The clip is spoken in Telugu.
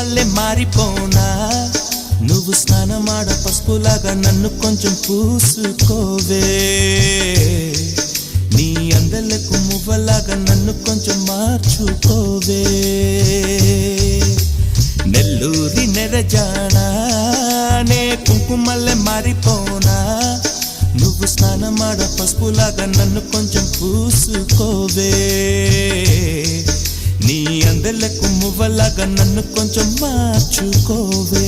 కుంకుమల్లే మారిపోనా నువ్వు స్నానమాడ పసుపులాగా నన్ను కొంచెం పూసుకోవే నీ అందలకు మువ్వలాగా నన్ను కొంచెం మార్చుకోవే నెల్లూరి నెరజానా నే కుంకుమల్లే మారిపోనా నువ్వు స్నానమాడ పసుపులాగా నన్ను కొంచెం పూసుకోవే నీ అందలకు మువ్వలాగా నన్ను కొంచెం మార్చుకోవే